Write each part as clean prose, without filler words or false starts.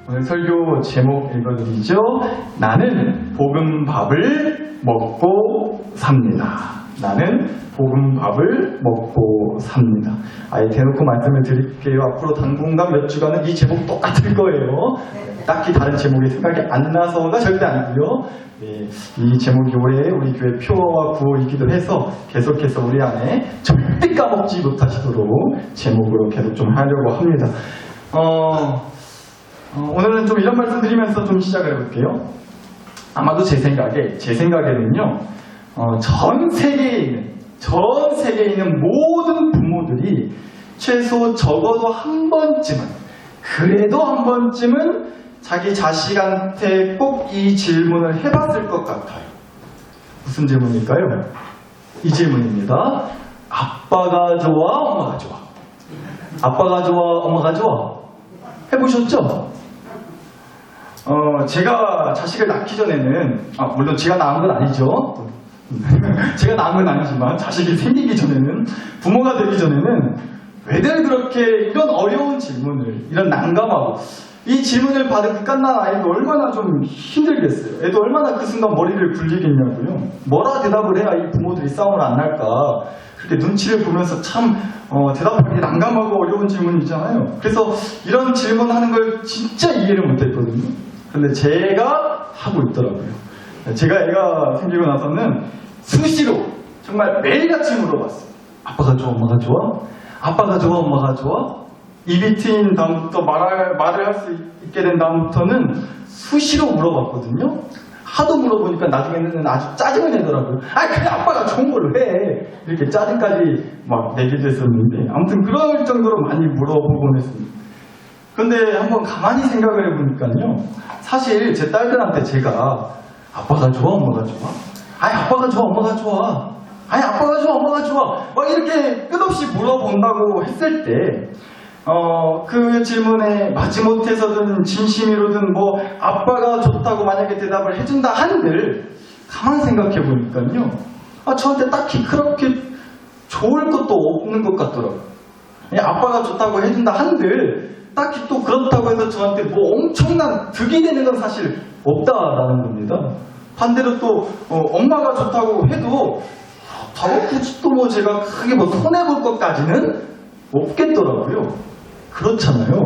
오늘 설교 제목 읽어드리죠. 나는 볶음밥을 먹고 삽니다. 나는 볶음밥을 먹고 삽니다. 아예 대놓고 말씀을 드릴게요. 앞으로 당분간 몇 주간은 이 제목 똑같을 거예요. 딱히 다른 제목이 생각이 안 나서가 절대 아니고요. 네, 이 제목이 올해 우리 교회 표어와 구호이기도 해서 계속해서 우리 안에 절대 까먹지 못하시도록 제목으로 계속 좀 하려고 합니다. 오늘은 좀 이런 말씀 드리면서 좀 시작을 해볼게요. 아마도 제 생각에는요, 전 세계에 있는 모든 부모들이 최소 적어도 한 번쯤은, 그래도 한 번쯤은 자기 자식한테 꼭 이 질문을 해봤을 것 같아요. 무슨 질문일까요? 이 질문입니다. 아빠가 좋아, 엄마가 좋아? 아빠가 좋아, 엄마가 좋아? 해보셨죠? 제가 자식을 낳기 전에는, 물론 제가 낳은 건 아니죠. 제가 낳은 건 아니지만 자식이 생기기 전에는, 부모가 되기 전에는 왜들 그렇게 이런 어려운 질문을, 이런 난감하고 이 질문을 받은 그 갓난 아이도 얼마나 좀 힘들겠어요. 애도 얼마나 그 순간 머리를 굴리겠냐고요. 뭐라 대답을 해야 이 부모들이 싸움을 안 날까. 그렇게 눈치를 보면서 참 대답하기 난감하고 어려운 질문이잖아요. 그래서 이런 질문하는 걸 진짜 이해를 못했거든요. 근데 제가 하고 있더라고요. 제가 애가 생기고 나서는 수시로 정말 매일같이 물어봤어요. 아빠가 좋아, 엄마가 좋아? 아빠가 좋아, 엄마가 좋아? 입이 트인 다음부터 말을 할 수 있게 된 다음부터는 수시로 물어봤거든요. 하도 물어보니까 나중에는 아주 짜증을 내더라고요. 그냥 아빠가 좋은 걸로 해. 이렇게 짜증까지 막 내기도 했었는데, 아무튼 그럴 정도로 많이 물어보곤 했습니다. 근데 한번 가만히 생각을 해보니까요, 사실 제 딸들한테 제가 아빠가 좋아, 엄마가 좋아? 아빠가 좋아, 엄마가 좋아. 아빠가 좋아, 엄마가 좋아. 막 이렇게 끝없이 물어본다고 했을 때, 그 질문에 마지못해서든 진심이로든 뭐 아빠가 좋다고 만약에 대답을 해준다 한들, 가만히 생각해 보니까요, 저한테 딱히 그렇게 좋을 것도 없는 것 같더라고요. 아빠가 좋다고 해준다 한들 딱히 또 그렇다고 해서 저한테 뭐 엄청난 득이 되는 건 사실 없다라는 겁니다. 반대로 또 엄마가 좋다고 해도 굳이 또 뭐 제가 크게 뭐 손해볼 것까지는 없겠더라고요. 그렇잖아요.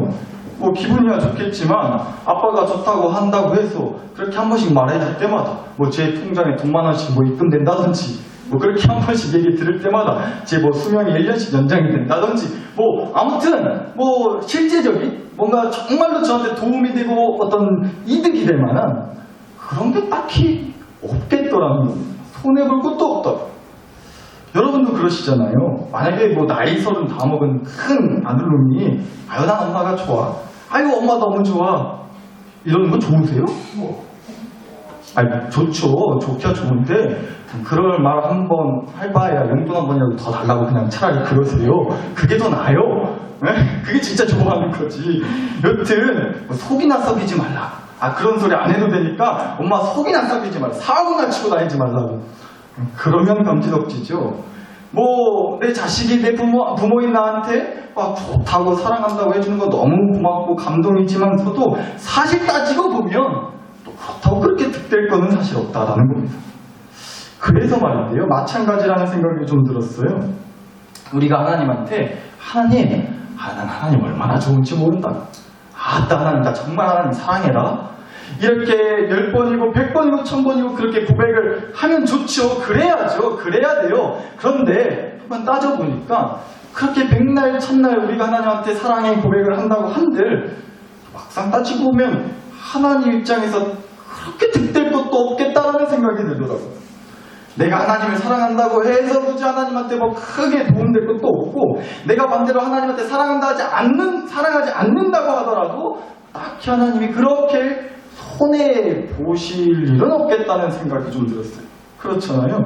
뭐 기분이야 좋겠지만 아빠가 좋다고 한다고 해서 그렇게 한 번씩 말해줄 때마다 뭐 제 통장에 돈 많원씩 뭐 입금된다든지, 뭐 그렇게 한 번씩 얘기 들을 때마다 제 뭐 수명이 1년씩 연장이 된다든지, 뭐 아무튼 뭐 실제적인 뭔가 정말로 저한테 도움이 되고 어떤 이득이 될 만한 그런 게 딱히 없겠더라는 겁니다. 손해볼 것도 없다. 여러분도 그러시잖아요. 만약에 뭐 나이 30 다 먹은 큰 아들놈이 난 엄마가 좋아. 엄마 너무 좋아. 이러는 거 좋으세요? 좋죠. 좋기야 좋은데 그럴 말 한 번 해봐야 용돈 한 번이라도 더 달라고 그냥 차라리 그러세요. 그게 더 나아요. 그게 진짜 좋아하는 거지. 여튼 속이나 썩이지 말라. 그런 소리 안 해도 되니까 엄마 속이나 썩이지 말라. 사고나 치고 다니지 말라고. 그러면 감지덕지죠. 뭐 내 자식이 내 부모인 나한테 좋다고 사랑한다고 해주는 거 너무 고맙고 감동이지만서도 사실 따지고 보면 또 그렇다고 그렇게 득될 거는 사실 없다라는 겁니다. 그래서 말인데요, 마찬가지라는 생각이 좀 들었어요. 우리가 하나님한테 난 하나님 얼마나 좋은지 모른다. 하나님 나 정말 하나님 사랑해라. 이렇게 10번이고 100번이고 1000번이고 그렇게 고백을 하면 좋죠. 그래야죠. 그래야 돼요. 그런데 한번 따져보니까 그렇게 백날 첫날 우리가 하나님한테 사랑의 고백을 한다고 한들 막상 따지고 보면 하나님 입장에서 그렇게 득될 것도 없겠다라는 생각이 들더라고요. 내가 하나님을 사랑한다고 해서 굳이 하나님한테 뭐 크게 도움될 것도 없고, 내가 반대로 하나님한테 사랑하지 않는다고 하더라도 딱히 하나님이 그렇게 손해보실 일은 없겠다는 생각이 좀 들었어요. 그렇잖아요.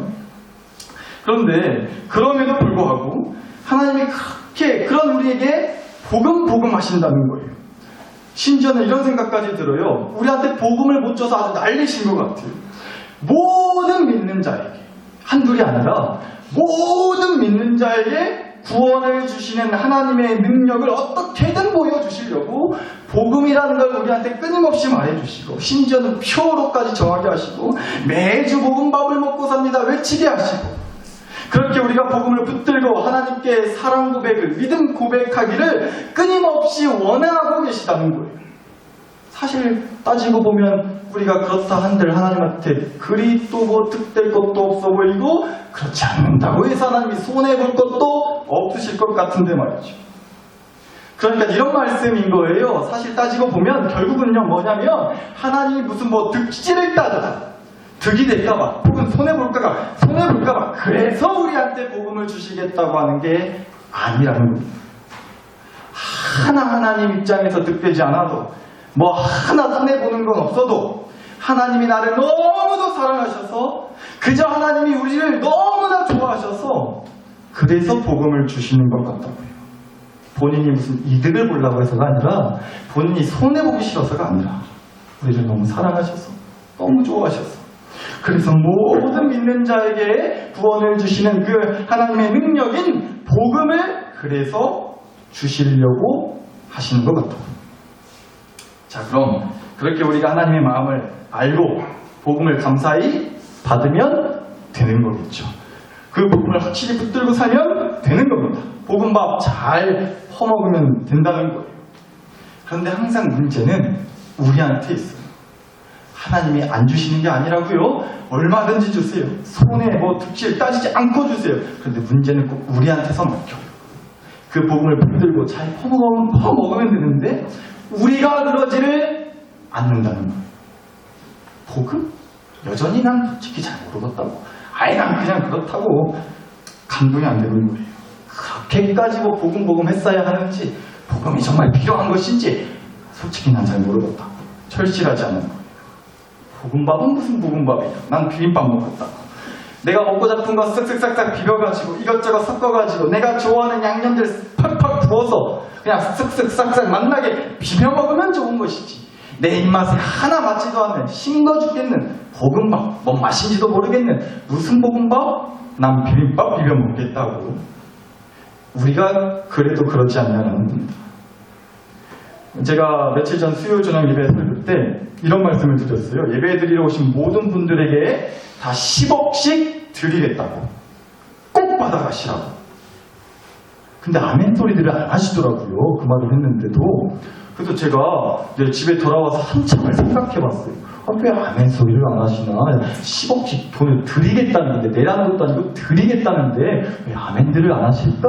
그런데 그럼에도 불구하고 하나님이 그렇게 그런 우리에게 복음 하신다는 거예요. 심지어는 이런 생각까지 들어요. 우리한테 복음을 못 줘서 아주 난리신 것 같아요. 모든 믿는 자에게, 한둘이 아니라 모든 믿는 자에게 구원을 주시는 하나님의 능력을 어떻게든 보여주시려고 복음이라는 걸 우리한테 끊임없이 말해주시고 심지어는 표로까지 정하게 하시고 매주 복음밥을 먹고 삽니다 외치게 하시고 그렇게 우리가 복음을 붙들고 하나님께 사랑 고백을 믿음 고백하기를 끊임없이 원하고 계시다는 거예요. 사실 따지고 보면 우리가 그렇다 한들 하나님한테 그리 또 뭐 득될 것도 없어 보이고 그렇지 않는다고 해서 하나님이 손해볼 것도 없으실 것 같은데 말이죠. 그러니까 이런 말씀인 거예요. 사실 따지고 보면 결국은요 뭐냐면 하나님이 무슨 뭐 득실을 따져서 득이 될까봐 혹은 손해볼까봐 그래서 우리한테 복음을 주시겠다고 하는 게 아니라는 겁니다. 하나님 입장에서 득되지 않아도 뭐 하나 손해보는 건 없어도 하나님이 나를 너무도 사랑하셔서 그저 하나님이 우리를 너무나 좋아하셔서 그래서 복음을 주시는 것 같다고요. 본인이 무슨 이득을 보려고 해서가 아니라 본인이 손해보기 싫어서가 아니라 우리를 너무 사랑하셔서 너무 좋아하셔서 그래서 모든 믿는 자에게 구원을 주시는 그 하나님의 능력인 복음을 그래서 주시려고 하시는 것 같아요. 자, 그럼 그렇게 우리가 하나님의 마음을 알고 복음을 감사히 받으면 되는 거겠죠. 그 복음을 확실히 붙들고 살면 되는 겁니다. 복음밥 잘 퍼먹으면 된다는 거예요. 그런데 항상 문제는 우리한테 있어요. 하나님이 안 주시는 게 아니라고요. 얼마든지 주세요. 손해 뭐 득실 따지지 않고 주세요. 그런데 문제는 꼭 우리한테서 맡겨요. 그 복음을 붙들고 잘 퍼먹으면 되는데 우리가 그러지를 않는다는 거예요. 복음? 여전히 난 솔직히 잘 모르겠다고. 아예 난 그냥 그렇다고 감동이 안 되는 거예요. 그렇게까지 뭐 복음 했어야 하는지 복음이 정말 필요한 것인지 솔직히 난 잘 모르겠다고 철실하지 않은 거예요. 복음밥은 무슨 복음밥이야. 난 비빔밥 먹었다고. 내가 먹고 잡은 거 쓱쓱싹싹 비벼가지고 이것저것 섞어가지고 내가 좋아하는 양념들 팍팍 부어서 그냥 쓱쓱싹싹 맛나게 비벼 먹으면 좋은 것이지. 내 입맛에 하나 맞지도 않는 싱거 죽겠는 볶음밥, 뭔 맛인지도 모르겠는 무슨 볶음밥? 난 비빔밥 비벼 먹겠다고. 우리가 그래도 그렇지 않냐는 겁니다. 제가 며칠 전 수요 저녁 예배 드릴 때 이런 말씀을 드렸어요. 예배 드리러 오신 모든 분들에게 다 10억씩 드리겠다고. 꼭 받아가시라고. 근데 아멘 소리들을 안 하시더라고요. 그 말을 했는데도. 그래서 제가 이제 집에 돌아와서 한참을 생각해봤어요. 왜 아멘 소리를 안 하시나? 10억씩 돈을 드리겠다는데, 내라는 것도 아니고 드리겠다는데 왜 아멘들을 안 하실까?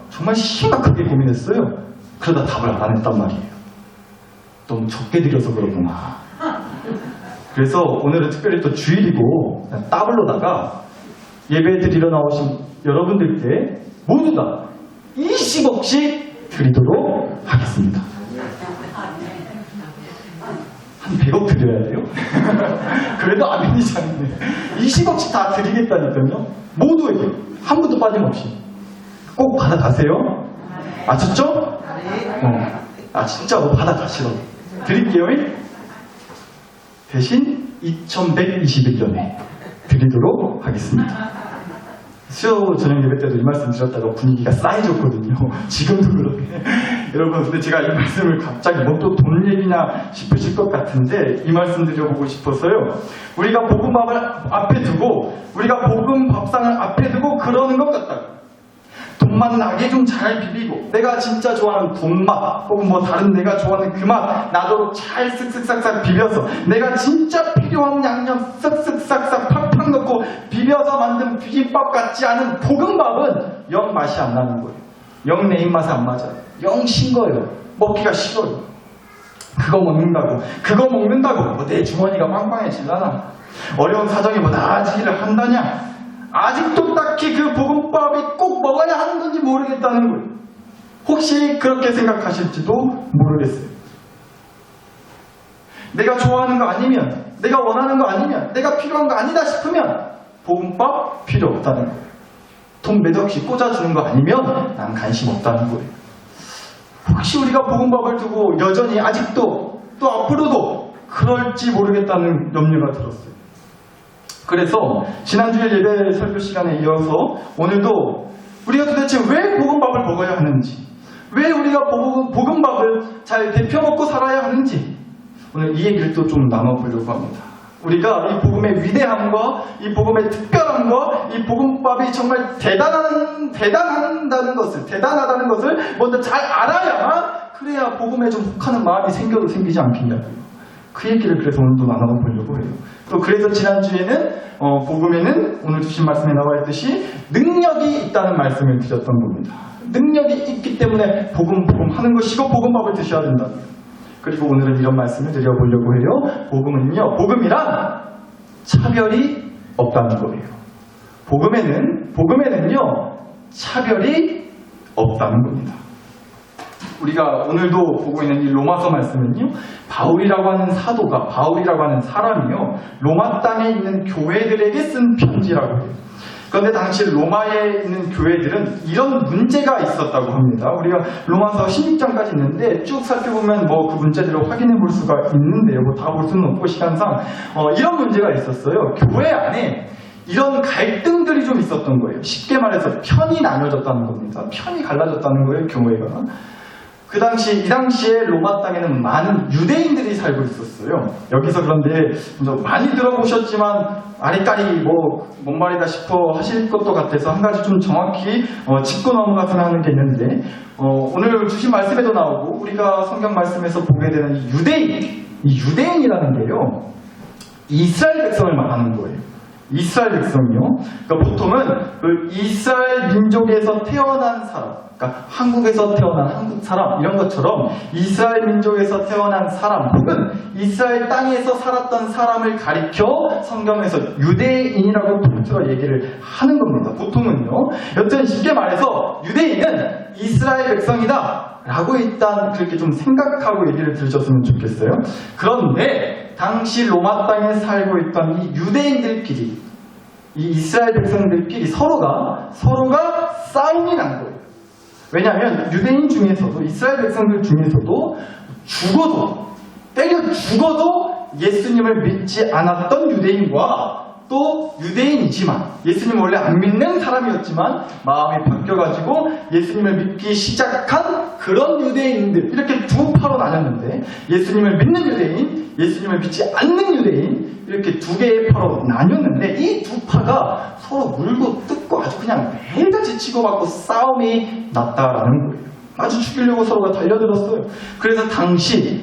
정말 심각하게 고민했어요. 그러다 답을 안 했단 말이에요. 너무 적게 드려서 그렇구나. 그래서 오늘은 특별히 또 주일이고 따블로다가 예배 드리러 나오신 여러분들께 모두 다 20억씩 드리도록 하겠습니다. 한 100억 드려야 돼요? 그래도 아멘이지 않네. 20억씩 다 드리겠다니까요. 모두에게 한 분도 빠짐없이 꼭 받아가세요. 아셨죠? 진짜로 받아가시라고 드릴게요. 대신 2121년에 드리도록 하겠습니다. 수요 저녁 예배 때도 이 말씀 드렸다가 분위기가 싸해졌거든요. 지금도 그렇게. 여러분, 근데 제가 이 말씀을 갑자기 뭐 또 돈 얘기냐 싶으실 것 같은데 이 말씀 드려보고 싶어서요. 우리가 복음밥을 앞에 두고, 우리가 복음 밥상을 앞에 두고 그러는 것 같다고. 돈맛 나게 좀 잘 비비고, 내가 진짜 좋아하는 돈맛 혹은 뭐 다른 내가 좋아하는 그 맛 나도록 잘 쓱쓱싹싹 비벼서 내가 진짜 필요한 양념 쓱쓱싹싹 팍팍 넣고 비벼서 만든 비빔밥 같지 않은 볶음밥은 영 맛이 안 나는 거예요. 영 내 입맛에 안 맞아요. 영 싱거워요. 먹기가 싫어요. 그거 먹는다고 뭐 내 주머니가 빵빵해질라나? 어려운 사정이 뭐 나아지기를 한다냐? 아직도 딱히 그 볶음밥이 꼭 먹어야 하는 건지 모르겠다는 거예요. 혹시 그렇게 생각하실지도 모르겠어요. 내가 좋아하는 거 아니면, 내가 원하는 거 아니면, 내가 필요한 거 아니다 싶으면 볶음밥 필요 없다는 거예요. 돈 몇 억씩 꽂아주는 거 아니면 난 관심 없다는 거예요. 혹시 우리가 볶음밥을 두고 여전히 아직도 또 앞으로도 그럴지 모르겠다는 염려가 들었어요. 그래서 지난주에 예배 설교 시간에 이어서 오늘도 우리가 도대체 왜 복음밥을 먹어야 하는지, 왜 우리가 복음밥을 잘 데펴 먹고 살아야 하는지, 오늘 이 얘기를 또 좀 나눠보려고 합니다. 우리가 이 복음의 위대함과 이 복음의 특별함과 이 복음밥이 정말 대단하다는 것을 먼저 잘 알아야, 그래야 복음에 좀 혹하는 마음이 생겨도 생기지 않겠냐고요. 그 얘기를 그래서 오늘도 나눠보려고 해요. 또 그래서 지난주에는 복음에는 오늘 주신 말씀에 나와 있듯이 능력이 있다는 말씀을 드렸던 겁니다. 능력이 있기 때문에 복음 하는 것이고 복음밥을 드셔야 된다고요. 그리고 오늘은 이런 말씀을 드려보려고 해요. 복음이란 차별이 없다는 거예요. 복음에는요, 차별이 없다는 겁니다. 우리가 오늘도 보고 있는 이 로마서 말씀은요, 바울이라고 하는 사람이요, 로마 땅에 있는 교회들에게 쓴 편지라고 해요. 그런데 당시 로마에 있는 교회들은 이런 문제가 있었다고 합니다. 우리가 로마서 16장까지 있는데 쭉 살펴보면 그 문제들을 확인해 볼 수가 있는데요. 다 볼 수는 없고 시간상 이런 문제가 있었어요. 교회 안에 이런 갈등들이 좀 있었던 거예요. 쉽게 말해서 편이 나눠졌다는 겁니다. 편이 갈라졌다는 거예요, 교회가. 이 당시에 로마 땅에는 많은 유대인들이 살고 있었어요. 여기서 그런데 많이 들어보셨지만 아리까리 뭔 말이다 싶어 하실 것도 같아서 한 가지 좀 정확히 짚고 넘어가서 하는 게 있는데, 오늘 주신 말씀에도 나오고 우리가 성경 말씀에서 보게 되는 이 유대인이라는 게요, 이스라엘 백성을 말하는 거예요. 이스라엘 백성이요. 그러니까 보통은 그 이스라엘 민족에서 태어난 사람, 그러니까 한국에서 태어난 한국 사람, 이런 것처럼 이스라엘 민족에서 태어난 사람, 혹은 이스라엘 땅에서 살았던 사람을 가리켜 성경에서 유대인이라고 통틀어 얘기를 하는 겁니다. 보통은요. 여튼 쉽게 말해서 유대인은 이스라엘 백성이다 라고 일단 그렇게 좀 생각하고 얘기를 들으셨으면 좋겠어요. 그런데 당시 로마 땅에 살고 있던 이 유대인들끼리, 이 이스라엘 백성들끼리 서로가 싸움이 난 거예요. 왜냐하면 유대인 중에서도, 이스라엘 백성들 중에서도 때려 죽어도 예수님을 믿지 않았던 유대인과, 또 유대인이지만 예수님 원래 안 믿는 사람이었지만 마음이 바뀌어가지고 예수님을 믿기 시작한 그런 유대인들, 이렇게 두 파로 나뉘었는데, 예수님을 믿는 유대인, 예수님을 믿지 않는 유대인, 이렇게 두 개의 파로 나뉘었는데, 이 두 파가 서로 물고 뜯고 아주 그냥 매일같이 치고받고 싸움이 났다라는 거예요. 아주 죽이려고 서로가 달려들었어요. 그래서 당시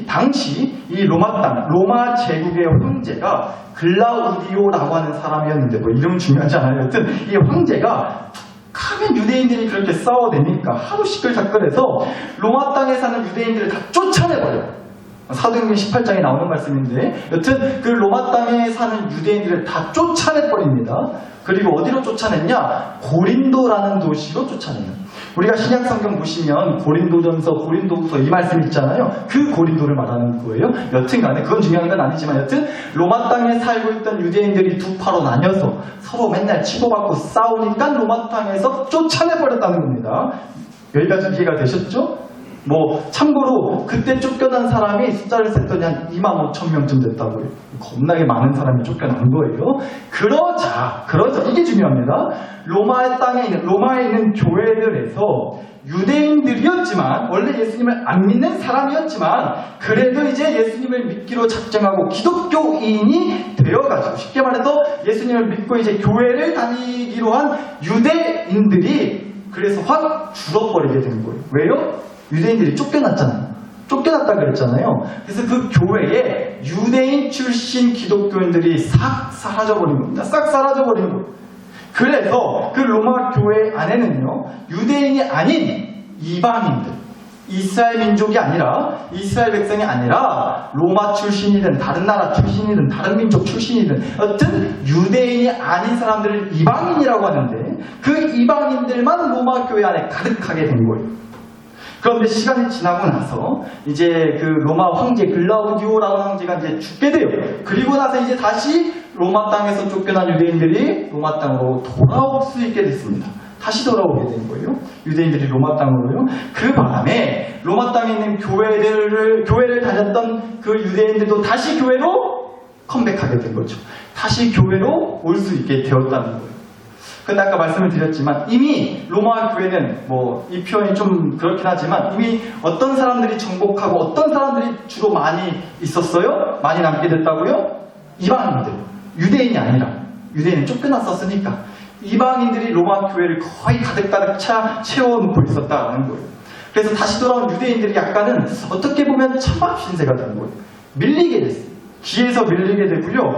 이 로마 제국의 황제가 글라우디오라고 하는 사람이었는데, 이름 중요하지 않아요. 여튼 이 황제가 툭하면 유대인들이 그렇게 싸워대니까 하도 시끌시끌해서 로마 땅에 사는 유대인들을 다 쫓아내버려요. 사도행전 18장에 나오는 말씀인데, 여튼 그 로마 땅에 사는 유대인들을 다 쫓아내버립니다. 그리고 어디로 쫓아냈냐? 고린도라는 도시로 쫓아내요. 우리가 신약 성경 보시면 고린도전서, 고린도후서 이 말씀 있잖아요. 그 고린도를 말하는 거예요. 여튼간에 그건 중요한 건 아니지만, 여튼 로마 땅에 살고 있던 유대인들이 두 파로 나뉘어서 서로 맨날 치고받고 싸우니까 로마 땅에서 쫓아내버렸다는 겁니다. 여기까지 이해가 되셨죠? 참고로 그때 쫓겨난 사람이 숫자를 셌더니 한 25,000명쯤 됐다고요. 겁나게 많은 사람이 쫓겨난 거예요. 그러자 이게 중요합니다. 로마에 있는 교회들에서 유대인들이었지만, 원래 예수님을 안 믿는 사람이었지만, 그래도 이제 예수님을 믿기로 작정하고 기독교인이 되어가지고, 쉽게 말해서 예수님을 믿고 이제 교회를 다니기로 한 유대인들이 그래서 확 죽어버리게 된 거예요. 왜요? 유대인들이 쫓겨났다 그랬잖아요. 그래서 그 교회에 유대인 출신 기독교인들이 싹 사라져버린 겁니다. 싹 사라져버린 거예요. 그래서 그 로마 교회 안에는요, 유대인이 아닌 이방인들, 이스라엘 민족이 아니라, 이스라엘 백성이 아니라 로마 출신이든 다른 나라 출신이든 다른 민족 출신이든 어쨌든 유대인이 아닌 사람들을 이방인이라고 하는데, 그 이방인들만 로마 교회 안에 가득하게 된 거예요. 그런데 시간이 지나고 나서 이제 그 로마 황제 글라우디오라는 황제가 이제 죽게 돼요. 그리고 나서 이제 다시 로마 땅에서 쫓겨난 유대인들이 로마 땅으로 돌아올 수 있게 됐습니다. 다시 돌아오게 된 거예요. 유대인들이 로마 땅으로요. 그 바람에 로마 땅에 있는 교회를 다녔던 그 유대인들도 다시 교회로 컴백하게 된 거죠. 다시 교회로 올 수 있게 되었다는 거예요. 근데 아까 말씀을 드렸지만 이미 로마 교회는 뭐 이 표현이 좀 그렇긴 하지만 이미 어떤 사람들이 정복하고 어떤 사람들이 주로 많이 있었어요? 많이 남게 됐다고요? 이방인들. 유대인이 아니라. 유대인은 쫓겨났었으니까. 이방인들이 로마 교회를 거의 가득가득 채워놓고 있었다는 거예요. 그래서 다시 돌아온 유대인들이 약간은 어떻게 보면 천막 신세가 된 거예요. 밀리게 됐어요. 기에서 밀리게 되고요.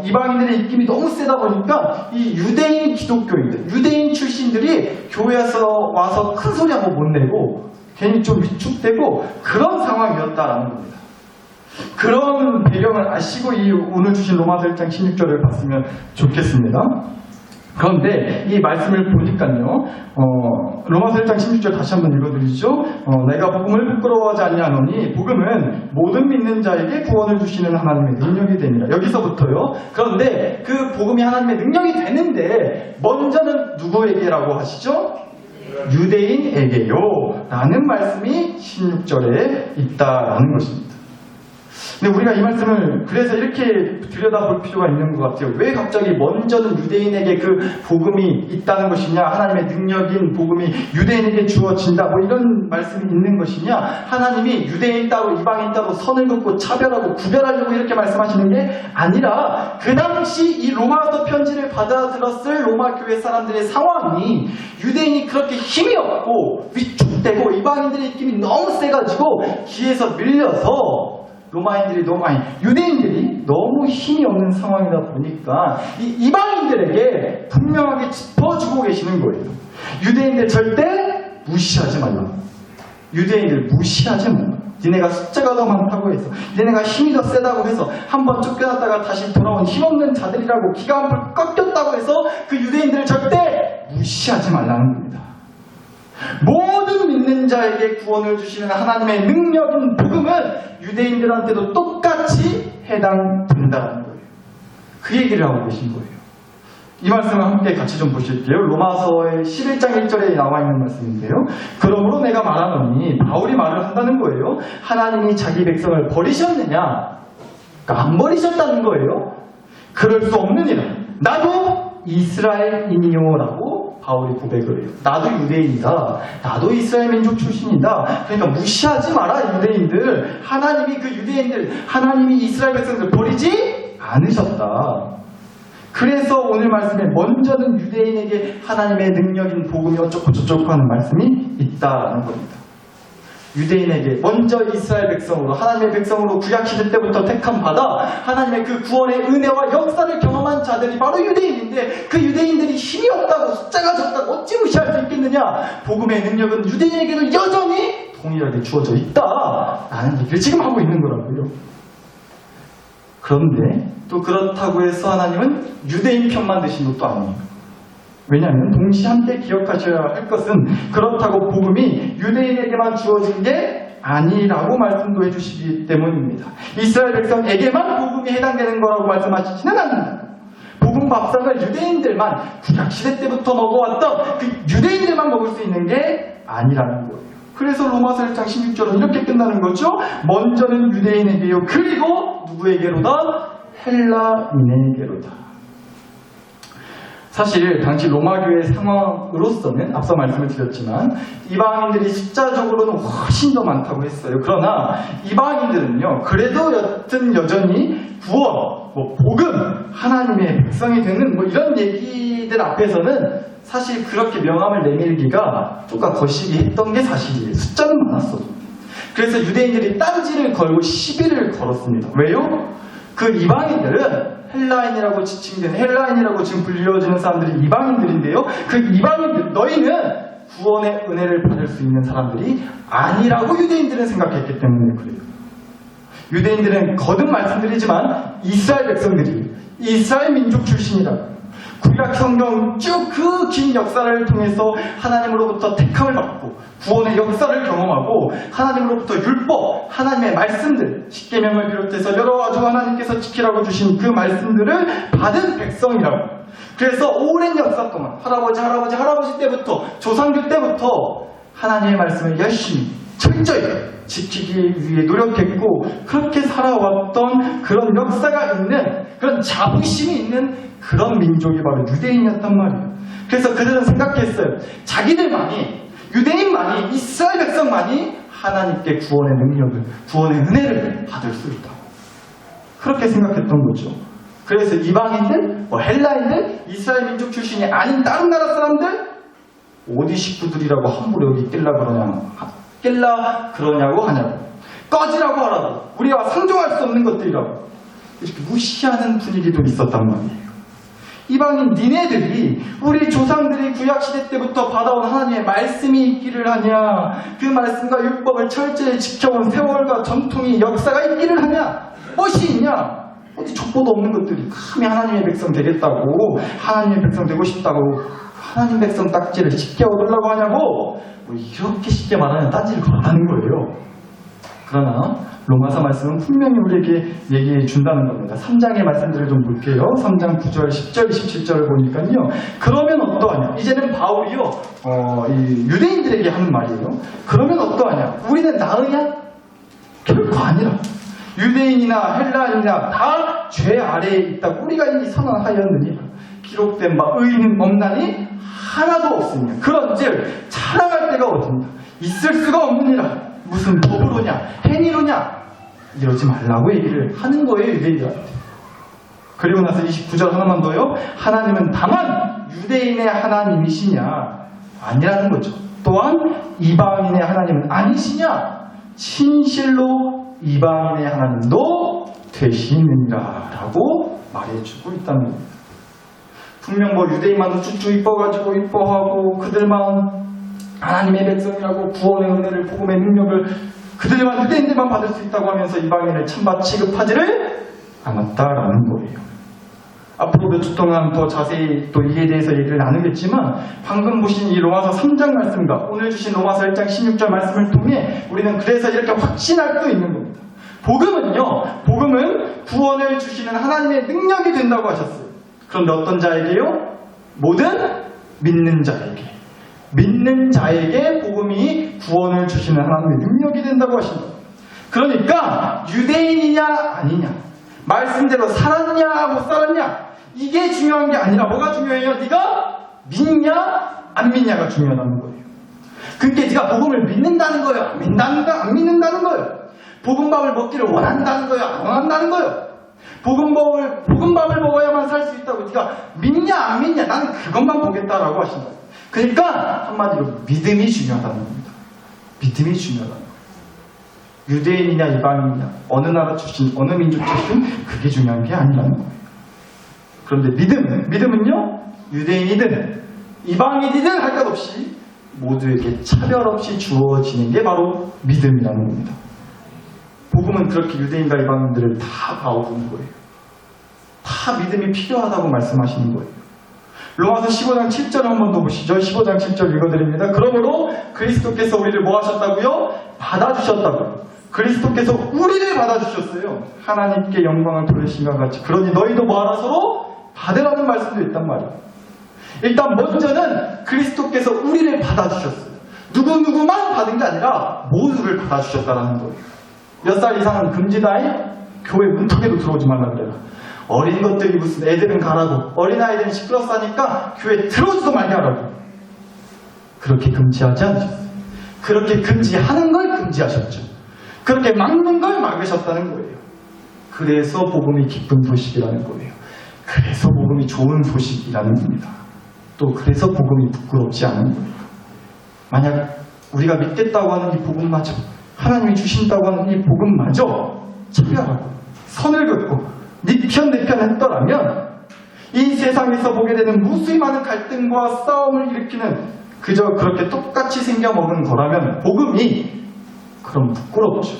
이방인들의 입김이 너무 세다 보니까 이 유대인 기독교인들, 유대인 출신들이 교회에서 와서 큰 소리 한번 못 내고 괜히 좀 위축되고 그런 상황이었다라는 겁니다. 그런 배경을 아시고 이 오늘 주신 로마서 1장 16절을 봤으면 좋겠습니다. 그런데 이 말씀을 보니까요, 로마서 1장 16절 다시 한번 읽어드리죠. 내가 복음을 부끄러워하지 아니하노니 복음은 모든 믿는 자에게 구원을 주시는 하나님의 능력이 되니라. 여기서부터요. 그런데 그 복음이 하나님의 능력이 되는데 먼저는 누구에게라고 하시죠? 유대인에게요. 라는 말씀이 16절에 있다라는 것입니다. 근데 우리가 이 말씀을 그래서 이렇게 들여다볼 필요가 있는 것 같아요. 왜 갑자기 먼저는 유대인에게 그 복음이 있다는 것이냐, 하나님의 능력인 복음이 유대인에게 주어진다, 뭐 이런 말씀이 있는 것이냐, 하나님이 유대인 따로 이방인 따로 선을 긋고 차별하고 구별하려고 이렇게 말씀하시는 게 아니라 그 당시 이 로마서 편지를 받아들었을 로마 교회 사람들의 상황이 유대인이 그렇게 힘이 없고 위축되고 이방인들의 입김이 너무 세가지고 기에서 밀려서 유대인들이 너무 힘이 없는 상황이다 보니까 이 이방인들에게 분명하게 짚어주고 계시는 거예요. 유대인들 절대 무시하지 말라. 유대인들 무시하지 말라. 니네가 숫자가 더 많다고 해서, 니네가 힘이 더 세다고 해서, 한번 쫓겨났다가 다시 돌아온 힘없는 자들이라고 기가 한번 꺾였다고 해서 그 유대인들을 절대 무시하지 말라는 겁니다. 모든 믿는 자에게 구원을 주시는 하나님의 능력인 복음은 유대인들한테도 똑같이 해당된다는 거예요. 그 얘기를 하고 계신 거예요. 이 말씀을 함께 같이 좀 보실게요. 로마서의 11장 1절에 나와 있는 말씀인데요. 그러므로 내가 말하노니, 바울이 말을 한다는 거예요. 하나님이 자기 백성을 버리셨느냐? 그러니까 안 버리셨다는 거예요. 그럴 수 없느니라. 나도 이스라엘인이요라고 바울이 고백을 해요. 나도 유대인이다. 나도 이스라엘 민족 출신이다. 그러니까 무시하지 마라, 유대인들. 하나님이 그 유대인들, 하나님이 이스라엘 백성들 버리지 않으셨다. 그래서 오늘 말씀에 먼저는 유대인에게 하나님의 능력인 복음이 어쩌고 저쩌고 하는 말씀이 있다는 겁니다. 유대인에게 먼저 이스라엘 백성으로, 하나님의 백성으로 구약시대 때부터 택함 받아 하나님의 그 구원의 은혜와 역사를 경험한 자들이 바로 유대인인데, 그 유대인들이 힘이 없다고, 숫자가 적다고 어찌 무시할 수 있겠느냐. 복음의 능력은 유대인에게도 여전히 동일하게 주어져 있다라는 얘기를 지금 하고 있는 거라고요. 그런데 또 그렇다고 해서 하나님은 유대인 편만 드신 것도 아니에요. 왜냐하면 동시에 함께 기억하셔야 할 것은, 그렇다고 복음이 유대인에게만 주어진 게 아니라고 말씀도 해주시기 때문입니다. 이스라엘 백성에게만 복음이 해당되는 거라고 말씀하시지는 않는다. 복음 밥상을 유대인들만, 구약시대 때부터 먹어왔던 그 유대인들만 먹을 수 있는 게 아니라는 거예요. 그래서 로마서 1장 16절은 이렇게 끝나는 거죠. 먼저는 유대인에게요, 그리고 누구에게로다? 헬라인에게로다. 사실 당시 로마교회 상황으로서는 앞서 말씀을 드렸지만 이방인들이 숫자적으로는 훨씬 더 많다고 했어요. 그러나 이방인들은요, 그래도 여전히 구원, 복음, 하나님의 백성이 되는 이런 얘기들 앞에서는 사실 그렇게 명함을 내밀기가 조금 거시기 했던 게 사실이에요. 숫자는 많았어도. 그래서 유대인들이 딴지를 걸고 시비를 걸었습니다. 왜요? 그 이방인들은 헬라인이라고 지칭되는, 헬라인이라고 지금 불려지는 사람들이 이방인들인데요. 그 이방인들, 너희는 구원의 은혜를 받을 수 있는 사람들이 아니라고 유대인들은 생각했기 때문에 그래요. 유대인들은 거듭 말씀드리지만 이스라엘 백성들이, 이스라엘 민족 출신이라고, 구약 성경 쭉 그 긴 역사를 통해서 하나님으로부터 택함을 받고 구원의 역사를 경험하고 하나님으로부터 율법, 하나님의 말씀들, 십계명을 비롯해서 여러 가지 하나님께서 지키라고 주신 그 말씀들을 받은 백성이라고. 그래서 오랜 역사 동안 할아버지 때부터, 조상들 때부터 하나님의 말씀을 열심히 철저히 지키기 위해 노력했고 그렇게 살아왔던 그런 역사가 있는 그런 자부심이 있는 그런 민족이 바로 유대인이었단 말이에요. 그래서 그들은 생각했어요. 자기들만이, 유대인만이, 이스라엘 백성만이 하나님께 구원의 능력을, 구원의 은혜를 받을 수 있다. 그렇게 생각했던 거죠. 그래서 이방인들, 헬라인들, 이스라엘 민족 출신이 아닌 다른 나라 사람들, 어디 식구들이라고 함부로 여기 낄라 그러냐고 하냐고, 꺼지라고 하라고, 우리가 상종할 수 없는 것들이라고 이렇게 무시하는 분위기도 있었단 말이에요. 이방인 니네들이 우리 조상들이 구약시대 때부터 받아온 하나님의 말씀이 있기를 하냐, 그 말씀과 율법을 철저히 지켜온 세월과 전통이 역사가 있기를 하냐, 무엇이 있냐, 어디 족보도 없는 것들이 감히 하나님의 백성 되겠다고, 하나님의 백성 되고 싶다고 하나님 백성 딱지를 쉽게 얻으려고 하냐고, 이렇게 쉽게 말하면 딴지를 걸어가는 거예요. 그러나 로마서 말씀은 분명히 우리에게 얘기해 준다는 겁니다. 3장의 말씀들을 좀 볼게요. 3장 9절, 10절, 27절을 보니까요. 그러면 어떠하냐? 이제는 바울이요, 이 유대인들에게 하는 말이에요. 그러면 어떠하냐? 우리는 나으냐? 결코 아니라. 유대인이나 헬라인이나 다 죄 아래에 있다고 우리가 이미 선언하였느니 기록된 바 의인은 없나니 하나도 없으며 그런즉 자랑할 데가 어딨냐? 있을 수가 없느니라. 무슨 법으로냐, 행위로냐, 이러지 말라고 얘기를 하는 거예요, 유대인들한테. 그리고 나서 29절 하나만 더요. 하나님은 다만 유대인의 하나님이시냐? 아니라는 거죠. 또한 이방인의 하나님은 아니시냐? 진실로 이방인의 하나님도 되시느니라 라고 말해주고 있다는 겁니다. 분명 유대인만 쭉쭉 이뻐가지고 이뻐하고 그들만 하나님의 백성이라고 구원의 은혜를, 복음의 능력을 그들만, 유대인들만 받을 수 있다고 하면서 이방인을 찬바 취급하지를 않았다라는 거예요. 앞으로 몇 주 동안 더 자세히 또 이에 대해서 얘기를 나누겠지만, 방금 보신 이 로마서 3장 말씀과 오늘 주신 로마서 1장 16절 말씀을 통해 우리는 그래서 이렇게 확신할 수 있는 겁니다. 복음은 구원을 주시는 하나님의 능력이 된다고 하셨어요. 그런데 어떤 자에게요? 모든 믿는 자에게 복음이 구원을 주시는 하나님의 능력이 된다고 하신다. 그러니까 유대인이냐 아니냐, 말씀대로 살았냐 못 살았냐, 이게 중요한 게 아니라 뭐가 중요해요? 네가 믿냐 안 믿냐가 중요하다는 거예요. 그게 네가 복음을 믿는다는 거예요, 안 믿는다는 거예요. 복음밥을 먹기를 원한다는 거예요, 안 원한다는 거예요. 복음밥을 먹어야만 살 수 있다고 네가 믿냐 안 믿냐, 나는 그것만 보겠다라고 하신다. 그러니까 한마디로 믿음이 중요하다는 겁니다. 믿음이 중요하다는 거예요. 유대인이냐 이방인이냐, 어느 나라 출신, 어느 민족 출신, 그게 중요한 게 아니라는 거예요. 그런데 믿음은요, 유대인이든 이방인이든 할 것 없이 모두에게 차별 없이 주어지는 게 바로 믿음이라는 겁니다. 복음은 그렇게 유대인과 이방인들을 다 아우르는 거예요. 다 믿음이 필요하다고 말씀하시는 거예요. 로마서 15장 7절 한번 더 보시죠. 15장 7절 읽어드립니다. 그러므로 그리스도께서 우리를 뭐 하셨다고요? 받아주셨다고요. 그리스도께서 우리를 받아주셨어요. 하나님께 영광을 돌리신과 같이. 그러니 너희도 뭐하라? 서로 받으라는 말씀도 있단 말이에요. 일단 먼저는 그리스도께서 우리를 받아주셨어요. 누구만 받은 게 아니라 모두를 받아주셨다는 거예요. 몇 살 이상은 금지다잉? 교회 문턱에도 들어오지 말라 그래라. 어린 것들이 무슨, 애들은 가라고, 어린아이들은 시끄럽다니까 교회 들어오지도 말게 하라고. 그렇게 금지하지 않으셨어요. 그렇게 금지하는 걸 금지하셨죠. 그렇게 막는 걸 막으셨다는 거예요. 그래서 복음이 기쁜 소식이라는 거예요. 그래서 복음이 좋은 소식이라는 겁니다. 또 그래서 복음이 부끄럽지 않은 거예요. 만약 우리가 믿겠다고 하는 이 복음마저, 하나님이 주신다고 하는 이 복음마저 차별하고 선을 긋고 네 편 내 편 했더라면 이 세상에서 보게 되는 무수히 많은 갈등과 싸움을 일으키는 그저 그렇게 똑같이 생겨먹은 거라면 복음이 그럼 부끄럽죠.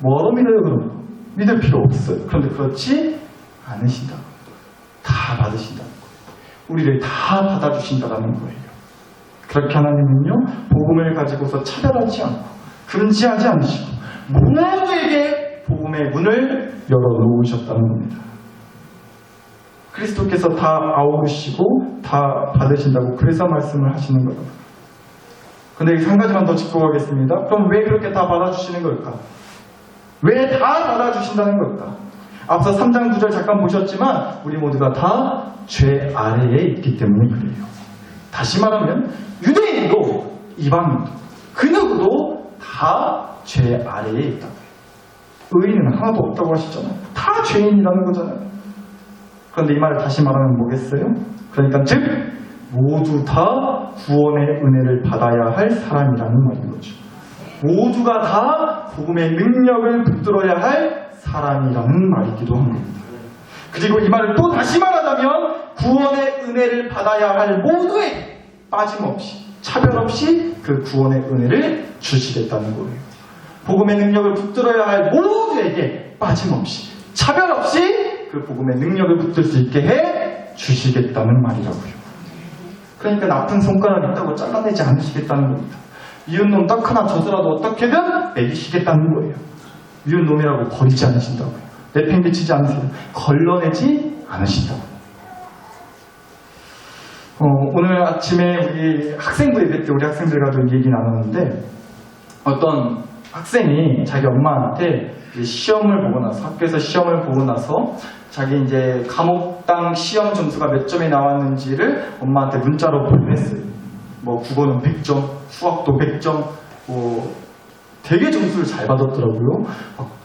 뭐로 믿어요 그럼? 믿을 필요 없어요. 그런데 그렇지 않으신다. 다 받으신다는 거예요. 우리를 다 받아주신다는 거예요. 그렇게 하나님은요, 복음을 가지고서 차별하지 않고 금지하지 않으시고 모두에게 복음의 문을 열어놓으셨다는 겁니다. 그리스도께서 다 아우르시고 다 받으신다고 그래서 말씀을 하시는 거예요. 근데 여기 한 가지만 더 짚고 가겠습니다. 그럼 왜 그렇게 다 받아주시는 걸까? 왜 다 받아주신다는 걸까? 앞서 3장 9절 잠깐 보셨지만 우리 모두가 다 죄 아래에 있기 때문에 그래요. 다시 말하면 유대인도 이방인도 그 누구도 다 죄 아래에 있다고요. 의인은 하나도 없다고 하시잖아요. 다 죄인이라는 거잖아요. 그런데 이 말을 다시 말하면 뭐겠어요? 그러니까 즉 모두 다 구원의 은혜를 받아야 할 사람이라는 말인 거죠. 모두가 다 복음의 능력을 붙들어야 할 사람이라는 말이기도 한 겁니다. 그리고 이 말을 또 다시 말하자면 구원의 은혜를 받아야 할 모두에게 빠짐없이 차별 없이 그 구원의 은혜를 주시겠다는 거예요. 복음의 능력을 붙들어야 할 모두에게 빠짐없이 차별 없이 그 복음의 능력을 붙들 수 있게 해 주시겠다는 말이라고요. 그러니까 나쁜 손가락 있다고 잘라내지 않으시겠다는 겁니다. 미운 놈 딱 하나 져서라도 어떻게든 먹이시겠다는 거예요. 미운 놈이라고 버리지 않으신다고요. 내팽개치지 않으세요. 걸러내지 않으신다고요. 오늘 아침에 우리 학생부 예배 때 우리 학생들과도 얘기 나눴는데 어떤 학생이 자기 엄마한테 시험을 보고 나서 학교에서 시험을 보고 나서 자기 이제 과목당 시험 점수가 몇 점이 나왔는지를 엄마한테 문자로 보냈어요. 뭐 국어는 100점, 수학도 100점, 뭐 되게 점수를 잘 받았더라고요.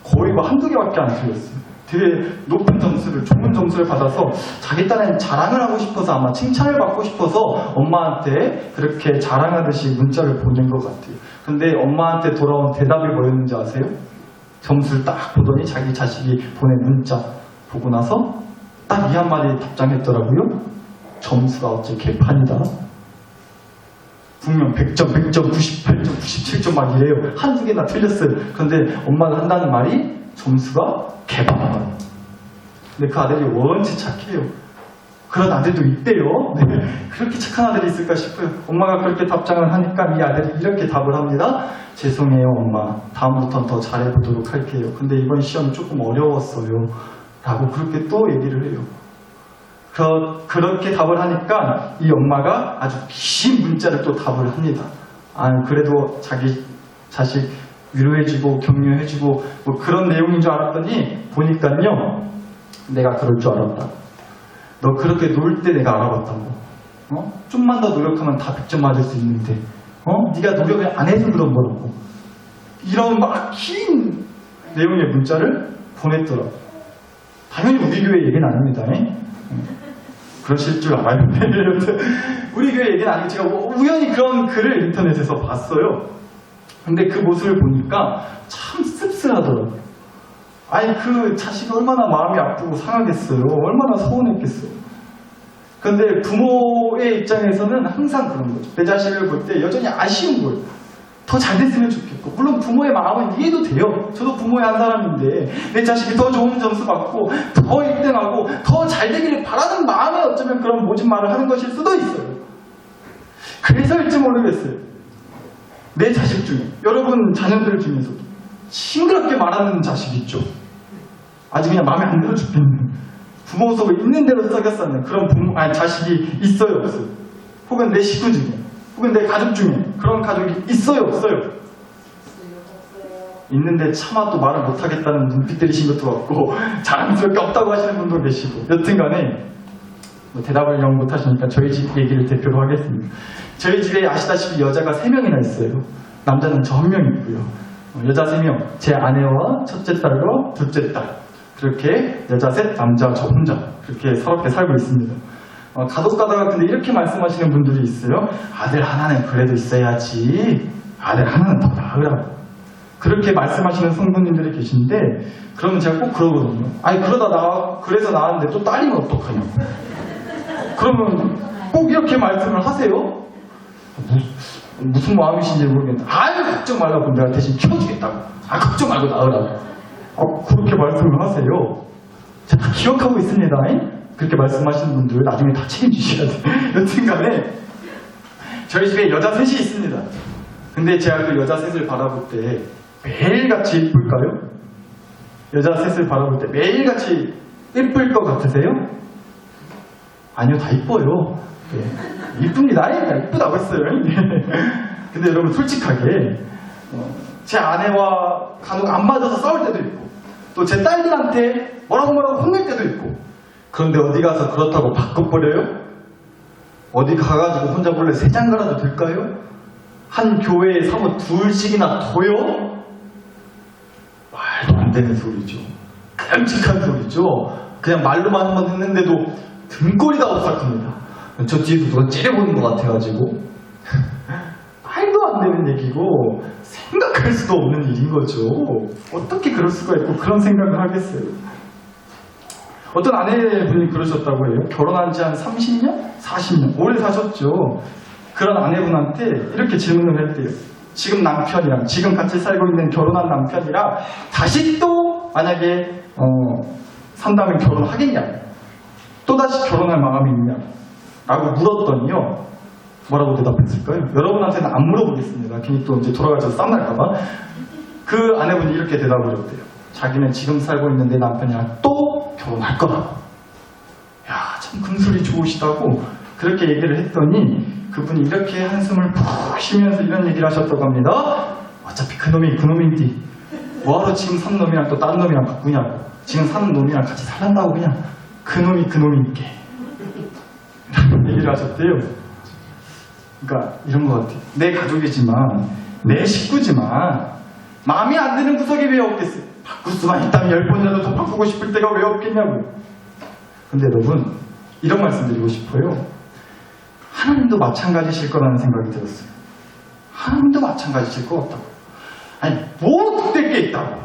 거의 뭐 한두 개밖에 안 틀렸어요. 되게 높은 점수를, 좋은 점수를 받아서 자기 딴엔 자랑을 하고 싶어서 아마 칭찬을 받고 싶어서 엄마한테 그렇게 자랑하듯이 문자를 보낸 것 같아요. 근데 엄마한테 돌아온 대답이 뭐였는지 아세요? 점수를 딱 보더니 자기 자식이 보낸 문자 보고 나서 딱 이 한마디 답장했더라고요. 점수가 어째 개판이다. 분명 100점, 100점, 98점, 97점 막 이래요. 한두 개나 틀렸어요. 그런데 엄마가 한다는 말이 점수가 개판이다. 근데 그 아들이 원체 착해요. 그런 아들도 있대요. 네. 그렇게 착한 아들이 있을까 싶어요. 엄마가 그렇게 답장을 하니까 이 아들이 이렇게 답을 합니다. 죄송해요 엄마. 다음부터는 더 잘해보도록 할게요. 근데 이번 시험 조금 어려웠어요. 라고 그렇게 또 얘기를 해요. 그렇게 답을 하니까 이 엄마가 아주 긴 문자를 또 답을 합니다. 그래도 자기 자식 위로해주고 격려해주고 뭐 그런 내용인 줄 알았더니 보니까요. 내가 그럴 줄 알았다. 너 그렇게 놀 때 내가 알아봤다고. 좀만 더 노력하면 다 100점 맞을 수 있는데 네가 노력을 안 해서 그런 거라고. 이런 막 긴 내용의 문자를 보냈더라고. 당연히 우리 교회 얘기는 아닙니다. 그러실 줄 알아요. 우리 교회 얘기는 아니고 제가 우연히 그런 글을 인터넷에서 봤어요. 근데 그 모습을 보니까 참 씁쓸하더라고요. 그 자식이 얼마나 마음이 아프고 상하겠어요. 얼마나 서운했겠어요. 그런데 부모의 입장에서는 항상 그런 거죠. 내 자식을 볼 때 여전히 아쉬운 거예요. 더 잘 됐으면 좋겠고, 물론 부모의 마음은 이해도 돼요. 저도 부모의 한 사람인데 내 자식이 더 좋은 점수 받고 더 1등하고 더 잘 되기를 바라는 마음에 어쩌면 그런 모진 말을 하는 것일 수도 있어요. 그래서일지 모르겠어요. 내 자식 중에, 여러분 자녀들 중에서도 싱그럽게 말하는 자식 있죠. 아주 그냥 마음에 안 들어 죽겠는, 부모 속에 있는 대로 썩였었는 그런 자식이 있어요, 없어요? 혹은 내 식구 중에, 혹은 내 가족 중에 그런 가족이 있어요, 없어요? 있는데 차마 또 말을 못하겠다는 눈빛 들이신 것도 같고 자랑스럽게 없다고 하시는 분도 계시고, 여튼간에 뭐 대답을 영 못하시니까 저희 집 얘기를 대표로 하겠습니다. 저희 집에 아시다시피 여자가 3명이나 있어요. 남자는 저 1명 있고요. 여자 3명, 제 아내와 첫째 딸과 둘째 딸, 그렇게 여자 셋, 남자 저 혼자 그렇게 서럽게 살고 있습니다. 가족 가다가 근데 이렇게 말씀하시는 분들이 있어요. 아들 하나는 그래도 있어야지, 아들 하나는 더 나으라고, 그렇게 말씀하시는 성도님들이 계신데, 그러면 제가 꼭 그러거든요. 그래서 나왔는데 또 딸이면 어떡하냐고. 그러면 꼭 이렇게 말씀을 하세요. 무슨 마음이신지 모르겠는데, 걱정 말라고, 내가 대신 키워주겠다고, 걱정 말고 나으라고, 그렇게 말씀을 하세요. 제가 다 기억하고 있습니다. 그렇게 말씀하시는 분들 나중에 다 책임지셔야 돼요. 여튼간에 저희 집에 여자 셋이 있습니다. 근데 제가 그 여자 셋을 바라볼 때 매일같이 예쁠까요? 여자 셋을 바라볼 때 매일같이 예쁠 것 같으세요? 아니요, 다 이뻐요. 네. 이쁩니다. 이쁘다고 했어요. 근데 여러분 솔직하게 제 아내와 간혹 안 맞아서 싸울 때도 있고 또 제 딸들한테 뭐라고 혼낼 때도 있고 그런데 어디 가서 그렇다고 바꿔버려요? 어디 가가지고 혼자 몰래 세 장가라도 될까요? 한 교회에 사모 둘씩이나 더요? 말도 안 되는 소리죠. 끔찍한 소리죠. 그냥 말로만 한번 했는데도 등골이가 오싹합니다. 저 뒤에서 누가 찌려보는 것 같아가지고 말도 안 되는 얘기고 생각할 수도 없는 일인 거죠. 어떻게 그럴 수가 있고 그런 생각을 하겠어요. 어떤 아내분이 그러셨다고 해요. 결혼한 지 한 30년? 40년? 오래 사셨죠. 그런 아내분한테 이렇게 질문을 했대요. 지금 남편이랑, 지금 같이 살고 있는 결혼한 남편이랑 다시 또 만약에 산다면 결혼하겠냐? 또다시 결혼할 마음이 있냐? 라고 물었더니요. 뭐라고 대답했을까요? 여러분한테는 안 물어보겠습니다. 괜히 또 이제 돌아가서 싸움날까봐. 그 아내분이 이렇게 대답을 했대요. 자기는 지금 살고 있는 내 남편이랑 또 결혼할 거다. 야, 참 금술이 좋으시다고 그렇게 얘기를 했더니 그분이 이렇게 한숨을 푹 쉬면서 이런 얘기를 하셨다고 합니다. 어차피 그놈인디 뭐하러 지금 산 놈이랑 또 다른 놈이랑 바꾸냐고. 지금 사는 놈이랑 같이 살란다고 그냥 그놈이니께 얘기를 하셨대요. 그러니까 이런 것 같아요. 내 가족이지만 내 식구지만 마음에 안 드는 구석이 왜 없겠어요? 바꿀 수만 있다면 10번이라도 더 바꾸고 싶을 때가 왜 없겠냐고. 근데 여러분 이런 말씀 드리고 싶어요. 하나님도 마찬가지실 거라는 생각이 들었어요. 하나님도 마찬가지실 것 같다고. 아니 뭐 득될 게 있다고.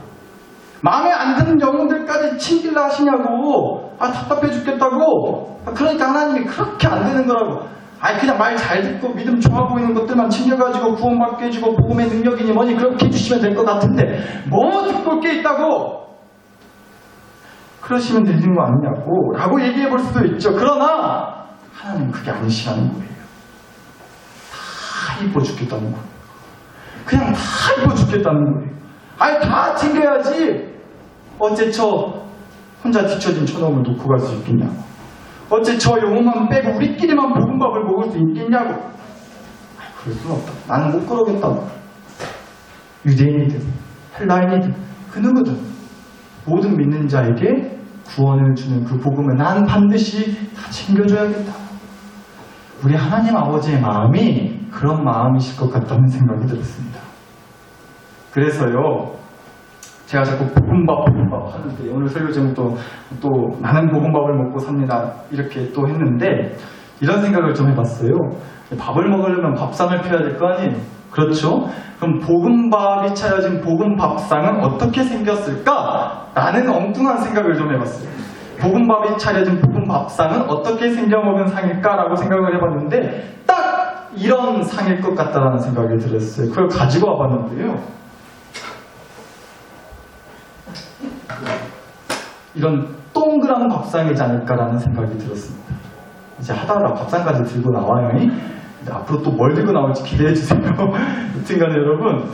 마음에 안 드는 영혼들까지 침길라 하시냐고. 답답해 죽겠다고. 그러니까 하나님이 그렇게 안 되는 거라고. 그냥 말 잘 듣고 믿음 좋아 보이는 것들만 챙겨가지고 구원받게 해주고 복음의 능력이니 뭐니 그렇게 해주시면 될 것 같은데 뭐 득볼 게 있다고. 그러시면 되는 거 아니냐고 라고 얘기해 볼 수도 있죠. 그러나 하나님 그게 아니시라는 거예요. 다 입어 죽겠다는 거예요. 그냥 다 입어 죽겠다는 거예요. 다 챙겨야지. 어째 저 혼자 뒤처진 저놈을 놓고 갈 수 있겠냐고. 어째 저 영혼만 빼고 우리끼리만 볶음밥을 먹을 수 있겠냐고. 그럴 수는 없다. 나는 못 그러겠다고. 유대인이든 헬라인이든 그 누구든 모든 믿는 자에게 구원을 주는 그 복음을 난 반드시 다 챙겨줘야겠다. 우리 하나님 아버지의 마음이 그런 마음이실 것 같다는 생각이 들었습니다. 그래서요, 제가 자꾸 볶음밥 하는데 오늘 설교 제목도 또 나는 볶음밥을 먹고 삽니다 이렇게 또 했는데 이런 생각을 좀 해봤어요. 밥을 먹으려면 밥상을 펴야 될 거 아니에요. 그렇죠? 그럼 볶음밥이 차려진 볶음밥상은 어떻게 생겼을까? 라는 엉뚱한 생각을 좀 해봤어요. 볶음밥이 차려진 볶음밥상은 어떻게 생겨먹은 상일까라고 생각을 해봤는데 딱 이런 상일 것 같다라는 생각이 들었어요. 그걸 가지고 와봤는데요. 이런 동그란 밥상이지 않을까라는 생각이 들었습니다. 이제 하다가 밥상까지 들고 나와요. 이제 앞으로 또 뭘 들고 나올지 기대해주세요. 여튼간에 여러분,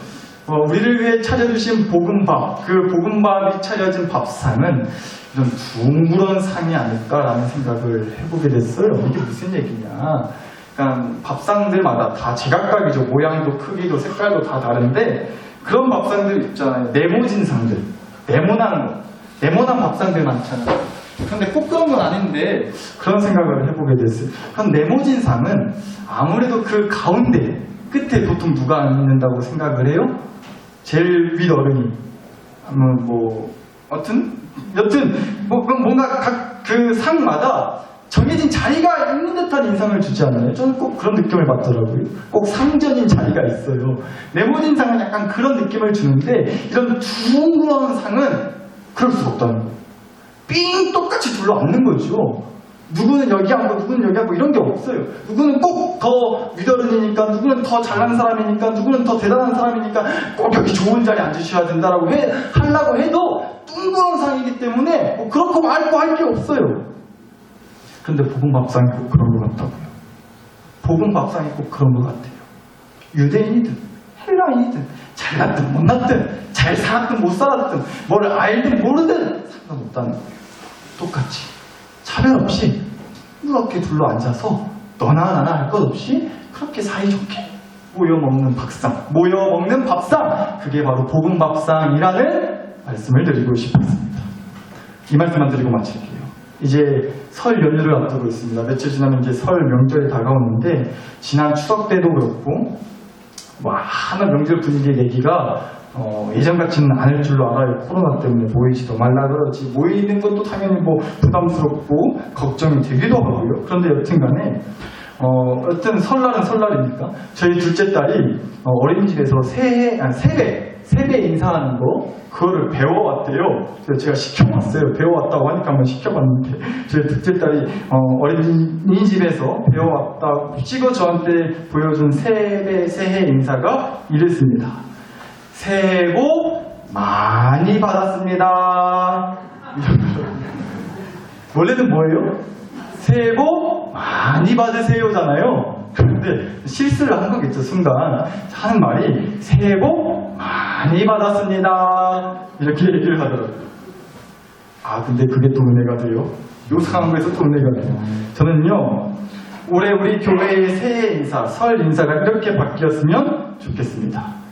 우리를 위해 차려주신 볶음밥, 그 볶음밥이 차려진 밥상은 이런 둥그런 상이 아닐까라는 생각을 해보게 됐어요. 이게 무슨 얘기냐. 그러니까 밥상들마다 다 제각각이죠. 모양도 크기도 색깔도 다 다른데 그런 밥상들 있잖아요. 네모진 상들, 네모난 거. 네모난 밥상들 많잖아요. 그런데 꼭 그런 건 아닌데 그런 생각을 해보게 됐어요. 그럼 네모진 상은 아무래도 그 가운데 끝에 보통 누가 앉는다고 생각을 해요? 제일 윗 어른이. 여튼 뭔가 각 그 상마다 정해진 자리가 있는 듯한 인상을 주지 않나요? 저는 꼭 그런 느낌을 받더라고요. 꼭 상전인 자리가 있어요. 네모진 상은 약간 그런 느낌을 주는데 이런 둥그런 상은 그럴 수 없다는 거예요. 삥 똑같이 둘러앉는 거죠. 누구는 여기 앉고 누구는 여기 앉고 이런 게 없어요. 누구는 꼭 더 윗어른이니까 누구는 더 잘난 사람이니까 누구는 더 대단한 사람이니까 꼭 여기 좋은 자리에 앉으셔야 된다라고 하려고 해도 둥그런 상이기 때문에 뭐 그렇고 말고 할 게 없어요. 그런데 볶음밥상이 꼭 그런 것 같다고요. 볶음밥상이 꼭 그런 것 같아요. 유대인이든 헬라인이든 잘났든 못났든 잘 살았든 못 살았든 뭘 알든 모르든 상관없다는 거예요. 똑같이 차별 없이 그렇게 둘러 앉아서 너나 나나 할 것 없이 그렇게 사이좋게 모여 먹는 밥상, 그게 바로 복음밥상이라는 말씀을 드리고 싶었습니다. 이 말씀만 드리고 마칠게요. 이제 설 연휴를 앞두고 있습니다. 며칠 지나면 이제 설 명절이 다가오는데, 지난 추석 때도 그렇고 많은 명절 분위기의 내기가 예전 같지는 않을 줄로 알아요. 코로나 때문에 모이지도 말라 그러지, 모이는 것도 당연히 뭐 부담스럽고 걱정이 되기도 하고요. 그런데 여튼간에 여튼 설날은 설날이니까 저희 둘째 딸이 어린이집에서 세배 인사하는 거, 그거를 배워왔대요. 그래서 제가 시켜봤어요. 배워왔다고 하니까 한번 시켜봤는데, 저희 둘째 딸이 어린이집에서 배워왔다고 찍어 저한테 보여준 새해 인사가 이랬습니다. 새해 복 많이 받았습니다. 원래는 뭐예요? 새해 복 많이 받으세요잖아요. 그런데 실수를 한 거겠죠. 순간 하는 말이 새해 복 많이 받았습니다, 이렇게 얘기를 하더라고요. 근데 그게 또 은혜가 돼요. 요 상황에서 또 은혜가 돼요. 저는요, 올해 우리 교회의 새해 인사, 설 인사가 이렇게 바뀌었으면 좋겠습니다.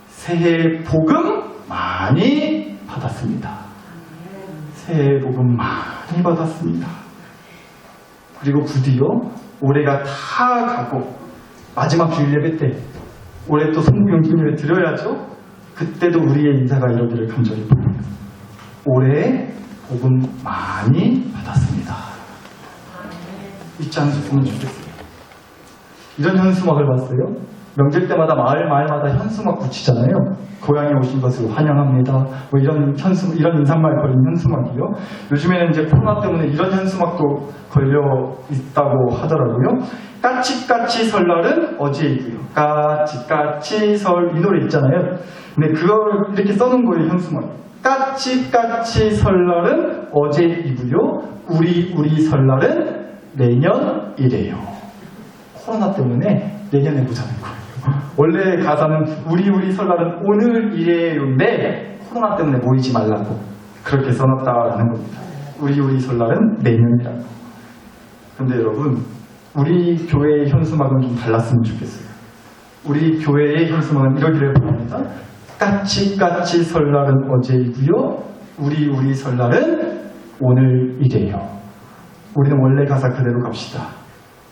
새해 복음 많이 받았습니다. 새해 복음 많이 받았습니다. 그리고 부디어 올해가 다 가고 마지막 주일 예배 때 올해 또 성부용신 예배 드려야죠. 그때도 우리의 인사가 이러기를 간절히 바랍니다. 올해 복음 많이 받았습니다. 잊지 않으셨으면 좋겠어요. 이런 현수막을 봤어요. 명절 때마다 마을마다 현수막 붙이잖아요. 고향에 오신 것을 환영합니다, 뭐 이런 인사말 걸린 현수막이요. 요즘에는 이제 코로나 때문에 이런 현수막도 걸려 있다고 하더라고요. 까치까치 설날은 어제이고요. 까치까치 설, 이 노래 있잖아요. 근데 그걸 이렇게 써놓은 거예요, 현수막. 까치까치 설날은 어제이고요. 우리 설날은 내년이래요. 코로나 때문에 내년에 보자는 거예요. 원래 가사는 우리 설날은 오늘이래요인데, 코로나 때문에 모이지 말라고 그렇게 써놨다라는 겁니다. 우리 설날은 내년이라고. 근데 여러분, 우리 교회의 현수막은 좀 달랐으면 좋겠어요. 우리 교회의 현수막은 이러기를 바랍니다. 까치까치 설날은 어제이고요. 우리 설날은 오늘이래요. 우리는 원래 가사 그대로 갑시다.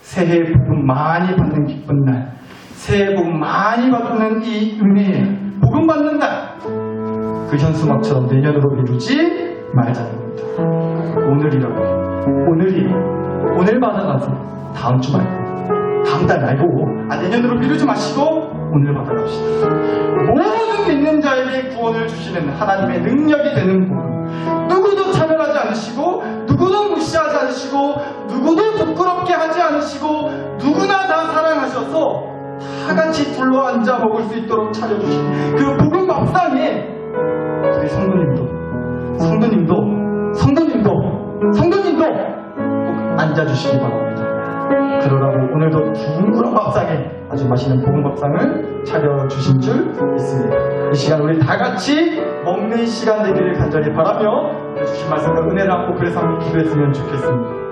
새해 복음 많이 받는 기쁜 날, 새해 복 많이 받는 이 은혜에 복음 받는 날, 그 현수막처럼 내년으로 미루지 말자는 겁니다. 오늘이라고 해요. 오늘 받아가세요. 다음 주 말고, 다음 달 말고, 내년으로 미루지 마시고 오늘 받아갑시다. 모든 믿는 자에게 구원을 주시는 하나님의 능력이 되는 복음, 누구도 차별하지 않으시고, 누구도 무시하지 않으시고, 누구도 부끄럽게 하지 않으시고, 누구나 다 사랑하셔서 다 같이 둘러앉아 먹을 수 있도록 차려주신 그 복음 밥상에 우리 성도님도 꼭 앉아주시기 바랍니다. 그러라고 오늘도 둥그런 밥상에 아주 맛있는 복음 밥상을 차려주신 줄 믿습니다. 이 시간 우리 다 같이 먹는 시간 되기를 간절히 바라며 주신 말씀과 은혜를 안고 그래서 함께 기도했으면 좋겠습니다.